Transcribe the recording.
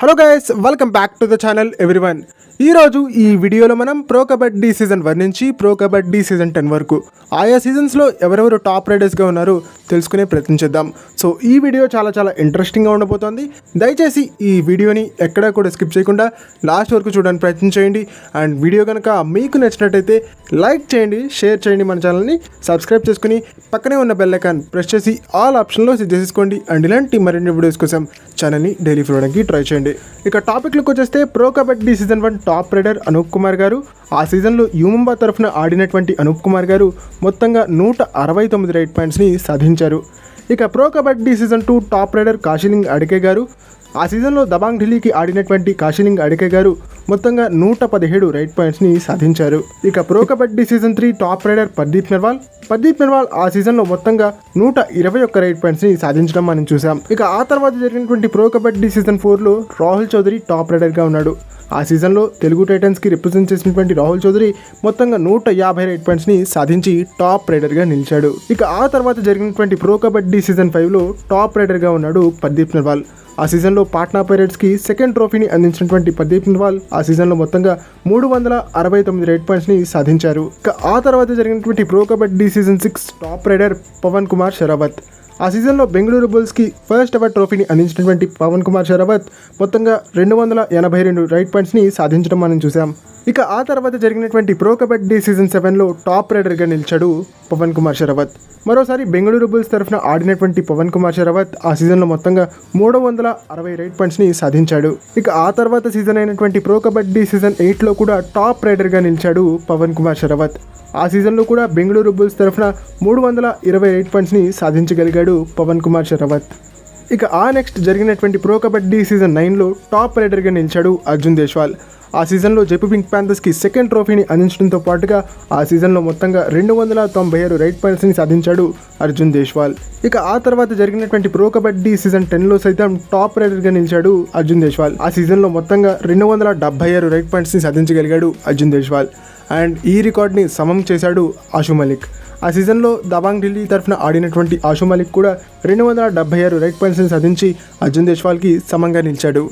Hello guys, welcome back to the channel everyone. ఈరోజు ఈ వీడియోలో మనం ప్రో కబడ్డీ సీజన్ 1 నుంచి ప్రో కబడ్డీ సీజన్ 10 వరకు ఆయా సీజన్స్లో ఎవరెవరు టాప్ రైడర్స్గా ఉన్నారో తెలుసుకునే ప్రయత్నం చేద్దాం. సో ఈ వీడియో చాలా ఇంట్రెస్టింగ్గా ఉండబోతోంది. దయచేసి ఈ వీడియోని ఎక్కడా కూడా స్కిప్ చేయకుండా లాస్ట్ వరకు చూడడానికి ప్రయత్నం చేయండి. అండ్ వీడియో కనుక మీకు నచ్చినట్టయితే లైక్ చేయండి, షేర్ చేయండి, మన ఛానల్ని సబ్స్క్రైబ్ చేసుకుని పక్కనే ఉన్న బెల్ ఐకాన్ ప్రెస్ చేసి ఆల్ ఆప్షన్లో సెట్ చేసుకోండి. అండ్ ఇలాంటి మరిన్ని వీడియోస్ కోసం ఛానల్ని డైలీ ఫాలో అవడానికి ట్రై చేయండి. ఇక టాపిక్లోకి వచ్చేస్తే pro kabaddi season 1 top raider Anup Kumar గారు. ఆ సీజన్లో యూముంబా తరఫున ఆడినటువంటి అనూప్ కుమార్ గారు మొత్తంగా 169 రైట్ పాయింట్స్ని సాధించారు. ఇక Pro kabaddi season 2 top raider Kashiling Adake గారు. ఆ సీజన్లో దబాంగ్ ఢిల్లీకి ఆడినటువంటి కాశీలింగ్ అడికే గారు మొత్తంగా 117 రైట్ పాయింట్స్ని సాధించారు. ఇక Pro kabaddi season 3 top raider Pardeep Narwal ఆ సీజన్లో మొత్తంగా 121 రైట్ పాయింట్స్ని సాధించడం మనం చూసాం. ఇక ఆ తర్వాత జరిగినటువంటి ప్రో కబడ్డీ సీజన్ 4లో రాహుల్ చౌదరి టాప్ రైడర్గా ఉన్నాడు. ఆ సీజన్లో తెలుగు టైటన్స్కి రిప్రజెంట్ చేసినటువంటి రాహుల్ చౌదరి మొత్తంగా 150 రైట్ పాయింట్స్ని సాధించి టాప్ రైడర్గా నిలిచాడు. ఇక ఆ తర్వాత జరిగినటువంటి ప్రో కబడ్డీ సీజన్ 5లో టాప్ రైడర్గా ఉన్నాడు పర్దీప్ నెర్వాల్. ఆ సీజన్లో పాట్నా పైరేట్స్కి సెకండ్ ట్రోఫీని అందించినటువంటి పర్దీప్ నెర్వాల్ ఆ సీజన్లో మొత్తంగా 369 రైట్ పాయింట్స్ని సాధించారు. ఇక ఆ తర్వాత జరిగినటువంటి pro kabaddi season 6 top raider Pawan Kumar Sehrawat. ఆ సీజన్లో బెంగళూరు బుల్స్కి ఫస్ట్ ఎవర్ ట్రోఫీని అందించినటువంటి పవన్ కుమార్ షరావత్ మొత్తంగా 282 రైట్ పాయింట్స్ని సాధించడం మనం చూసాం. ఇక ఆ తర్వాత జరిగినటువంటి ప్రో కబడ్డీ సీజన్ 7లో టాప్ రైడర్గా నిలిచాడు పవన్ కుమార్ షరావత్. మరోసారి బెంగళూరు బుల్స్ తరఫున ఆడినటువంటి పవన్ కుమార్ షరావత్ ఆ సీజన్లో మొత్తంగా 360 రైట్ పాయింట్స్ని సాధించాడు. ఇక ఆ తర్వాత సీజన్ అయినటువంటి ప్రో కబడ్డీ సీజన్ 8లో కూడా టాప్ రైడర్గా నిలిచాడు పవన్ కుమార్ షరావత్. ఆ సీజన్లో కూడా బెంగళూరు బుల్స్ తరఫున 320 రైట్ పాయింట్స్ని సాధించగలిగాడు పవన్ కుమార్ షరావత్. ఇక ఆ నెక్స్ట్ జరిగినటువంటి ప్రో కబడ్డీ సీజన్ 9లో టాప్ రైడర్గా నిలిచాడు అర్జున్ దేశ్వాల్. ఆ సీజన్లో జైపూర్ పింక్ ప్యాంథర్స్కి సెకండ్ ట్రోఫీని అందించడంతో పాటుగా ఆ సీజన్లో మొత్తంగా 296 రైట్ పాయింట్స్ని సాధించాడు అర్జున్ దేశ్వాల్. ఇక ఆ తర్వాత జరిగినటువంటి ప్రో కబడ్డీ సీజన్ 10లో సైతం టాప్ రైడర్గా నిలిచాడు అర్జున్ దేశ్వాల్. ఆ సీజన్లో మొత్తంగా 276 రైట్ పాయింట్స్ని సాధించగలిగాడు అర్జున్ దేశ్వాల్. అండ్ ఈ రికార్డ్ని సమం చేశాడు ఆషు మలిక్. ఆ సీజన్లో దబాంగ్ ఢిల్లీ తరఫున ఆడినటువంటి ఆషు మలిక్ కూడా 276 రైట్ పాయింట్స్ని సాధించి అర్జున్ దేశ్వాల్కి సమంగా నిలిచాడు.